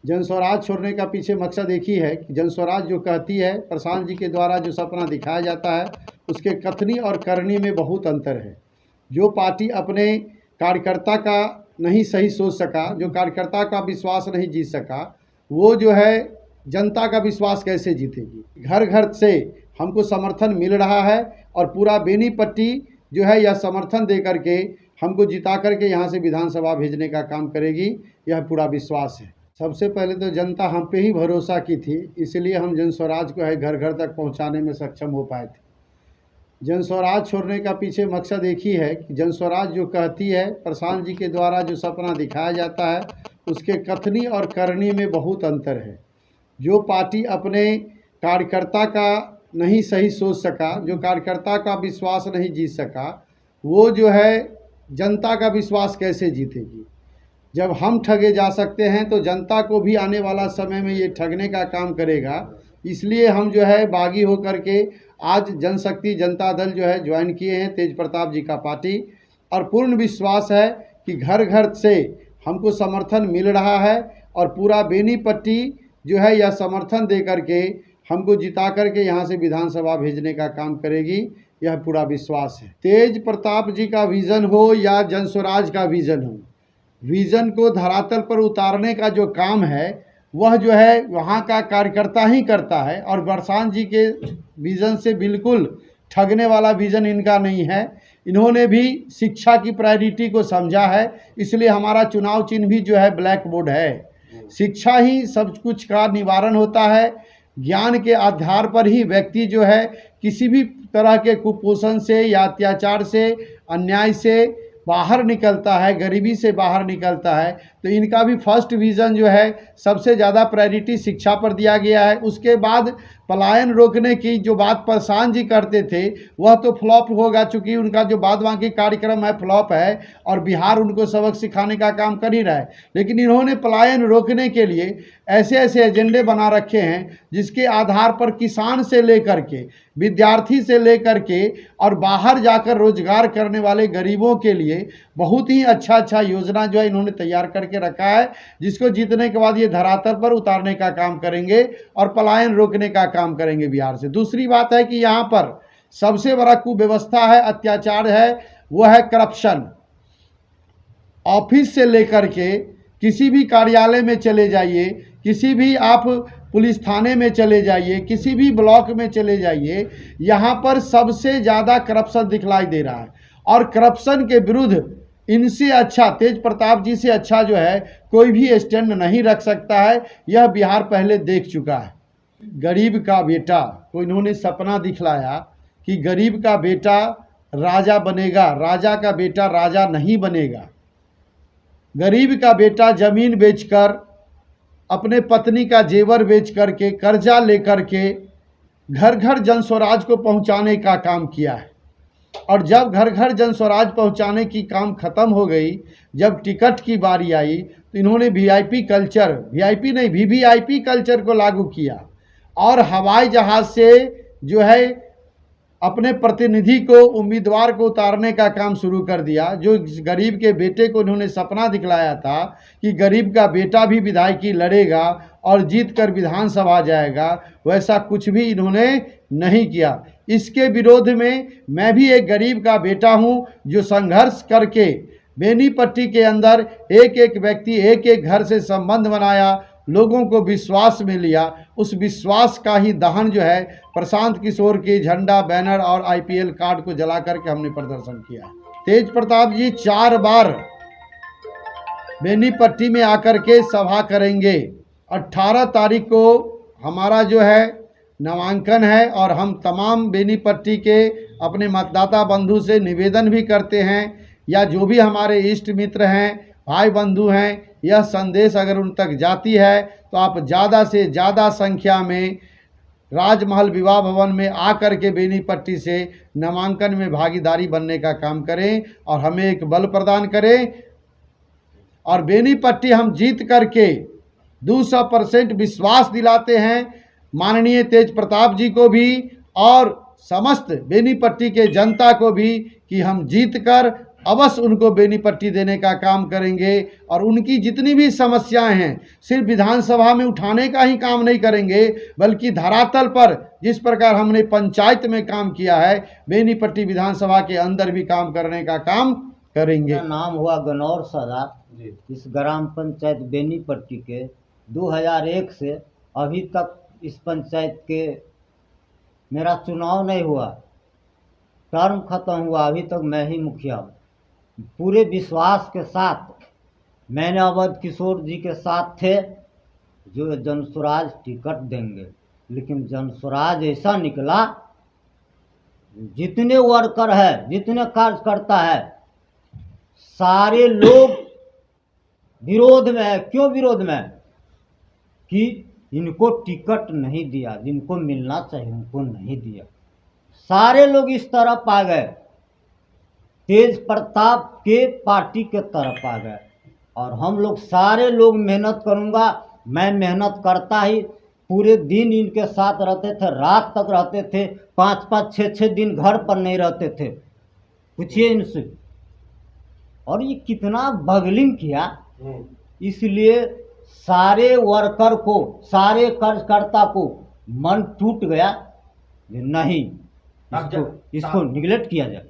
जन स्वराज छोड़ने का पीछे मकसद एक ही है कि जन स्वराज जो कहती है, प्रशांत जी के द्वारा जो सपना दिखाया जाता है, उसके कथनी और करनी में बहुत अंतर है। जो पार्टी अपने कार्यकर्ता का नहीं सही सोच सका, जो कार्यकर्ता का विश्वास नहीं जीत सका, वो जो है जनता का विश्वास कैसे जीतेगी। घर घर से हमको समर्थन मिल रहा है और पूरा बेनीपट्टी जो है यह समर्थन दे करके हमको जिता करके यहाँ से विधानसभा भेजने का काम करेगी, यह पूरा विश्वास है। सबसे पहले तो जनता हम पे ही भरोसा की थी, इसलिए हम जन स्वराज को है घर घर तक पहुँचाने में सक्षम हो पाए थे। जन स्वराज छोड़ने का पीछे मकसद एक ही है कि जन स्वराज जो कहती है, प्रशांत जी के द्वारा जो सपना दिखाया जाता है, उसके कथनी और करनी में बहुत अंतर है। जो पार्टी अपने कार्यकर्ता का नहीं सही सोच सका, जो कार्यकर्ता का विश्वास नहीं जीत सका, वो जो है जनता का विश्वास कैसे जीतेगी। जब हम ठगे जा सकते हैं तो जनता को भी आने वाला समय में ये ठगने का काम करेगा। इसलिए हम जो है बागी होकर के आज जनशक्ति जनता दल जो है ज्वाइन किए हैं, तेज प्रताप जी का पार्टी, और पूर्ण विश्वास है कि घर घर से हमको समर्थन मिल रहा है और पूरा बेनीपट्टी जो है यह समर्थन दे करके हमको जिता करके यहाँ से विधानसभा भेजने का काम करेगी, यह पूरा विश्वास है। तेज प्रताप जी का विज़न हो या जन स्वराज का विज़न हो, विज़न को धरातल पर उतारने का जो काम है वह जो है वहाँ का कार्यकर्ता ही करता है। और प्रशांत जी के विज़न से बिल्कुल ठगने वाला विज़न इनका नहीं है। इन्होंने भी शिक्षा की प्रायोरिटी को समझा है, इसलिए हमारा चुनाव चिन्ह भी जो है ब्लैक बोर्ड है। शिक्षा ही सब कुछ का निवारण होता है। ज्ञान के आधार पर ही व्यक्ति जो है किसी भी तरह के कुपोषण से या अत्याचार से, अन्याय से बाहर निकलता है, गरीबी से बाहर निकलता है। तो इनका भी फर्स्ट विज़न जो है सबसे ज़्यादा प्रायोरिटी शिक्षा पर दिया गया है। उसके बाद पलायन रोकने की जो बात प्रशांत जी करते थे वह तो फ्लॉप होगा, चूँकि उनका जो बाद बाकी कार्यक्रम है फ्लॉप है और बिहार उनको सबक सिखाने का काम कर ही रहा है। लेकिन इन्होंने पलायन रोकने के लिए ऐसे ऐसे एजेंडे बना रखे हैं जिसके आधार पर किसान से लेकर के, विद्यार्थी से लेकर के और बाहर जाकर रोजगार करने वाले गरीबों के लिए बहुत ही अच्छा योजना जो है इन्होंने तैयार करके रखा है, जिसको जीतने के बाद ये धरातल पर उतारने का काम करेंगे और पलायन रोकने का काम करेंगे बिहार से। दूसरी बात है कि यहाँ पर सबसे बड़ा कुव्यवस्था है, अत्याचार है, वो है करप्शन। ऑफिस से लेकर के किसी भी कार्यालय में चले जाइए, किसी भी आप पुलिस थाने में चले जाइए, किसी भी ब्लॉक में चले जाइए, यहाँ पर सबसे ज़्यादा करप्शन दिखलाई दे रहा है। और करप्शन के विरुद्ध इनसे अच्छा, तेज प्रताप जी से अच्छा जो है कोई भी स्टैंड नहीं रख सकता है। यह बिहार पहले देख चुका है। गरीब का बेटा को इन्होंने सपना दिखलाया कि गरीब का बेटा राजा बनेगा, राजा का बेटा राजा नहीं बनेगा। गरीब का बेटा ज़मीन बेचकर, अपने पत्नी का जेवर बेच करके, कर्जा लेकर के घर घर जन स्वराज को पहुंचाने का काम किया है। और जब घर घर जन स्वराज पहुंचाने की काम ख़त्म हो गई, जब टिकट की बारी आई तो इन्होंने वीआईपी कल्चर, वीआईपी नहीं वीवीआईपी कल्चर को लागू किया और हवाई जहाज़ से जो है अपने प्रतिनिधि को, उम्मीदवार को उतारने का काम शुरू कर दिया। जो गरीब के बेटे को इन्होंने सपना दिखलाया था कि गरीब का बेटा भी विधायकी लड़ेगा और जीत कर विधानसभा जाएगा, वैसा कुछ भी इन्होंने नहीं किया। इसके विरोध में मैं भी एक गरीब का बेटा हूं जो संघर्ष करके बेनीपट्टी के अंदर एक एक व्यक्ति, एक एक घर से संबंध बनाया, लोगों को विश्वास में लिया। उस विश्वास का ही दहन जो है प्रशांत किशोर के झंडा, बैनर और आईपीएल कार्ड को जला करके हमने प्रदर्शन किया। तेज प्रताप जी 4 बार बेनीपट्टी में आकर के सभा करेंगे। 18 तारीख को हमारा जो है नामांकन है और हम तमाम बेनीपट्टी के अपने मतदाता बंधु से निवेदन भी करते हैं, या जो भी हमारे इष्ट मित्र हैं, भाई बंधु हैं, यह संदेश अगर उन तक जाती है तो आप ज़्यादा से ज़्यादा संख्या में राजमहल विवाह भवन में आकर के बेनीपट्टी से नामांकन में भागीदारी बनने का काम करें और हमें एक बल प्रदान करें। और बेनीपट्टी हम जीत करके 200% विश्वास दिलाते हैं माननीय तेज प्रताप जी को भी और समस्त बेनीपट्टी के जनता को भी कि हम जीत कर अवश्य उनको बेनीपट्टी देने का काम करेंगे और उनकी जितनी भी समस्याएं हैं सिर्फ विधानसभा में उठाने का ही काम नहीं करेंगे, बल्कि धरातल पर जिस प्रकार हमने पंचायत में काम किया है बेनीपट्टी विधानसभा के अंदर भी काम करने का काम करेंगे। मेरा नाम हुआ गनौर सरदार। इस ग्राम पंचायत बेनीपट्टी के 2001 से अभी तक इस पंचायत के मेरा चुनाव नहीं हुआ, टर्म खत्म हुआ, अभी तक मैं ही मुखिया हूँ। पूरे विश्वास के साथ मैंने अवध किशोर जी के साथ थे जो जनस्वराज टिकट देंगे, लेकिन जनस्वराज ऐसा निकला, जितने वर्कर है, जितने कार्यकर्ता है, सारे लोग विरोध में है। क्यों विरोध में है? कि इनको टिकट नहीं दिया, जिनको मिलना चाहिए उनको नहीं दिया। सारे लोग इस तरफ आ गए, तेज प्रताप के पार्टी के तरफ आ गए। और हम लोग सारे लोग मेहनत करूँगा, मैं मेहनत करता ही, पूरे दिन इनके साथ रहते थे, रात तक रहते थे, 5-5 6-6 दिन घर पर नहीं रहते थे। पूछिए इनसे। और ये कितना बगलिंग किया, इसलिए सारे वर्कर को, सारे कार्यकर्ता को मन टूट गया, नहीं इसको निगलेक्ट किया जाए।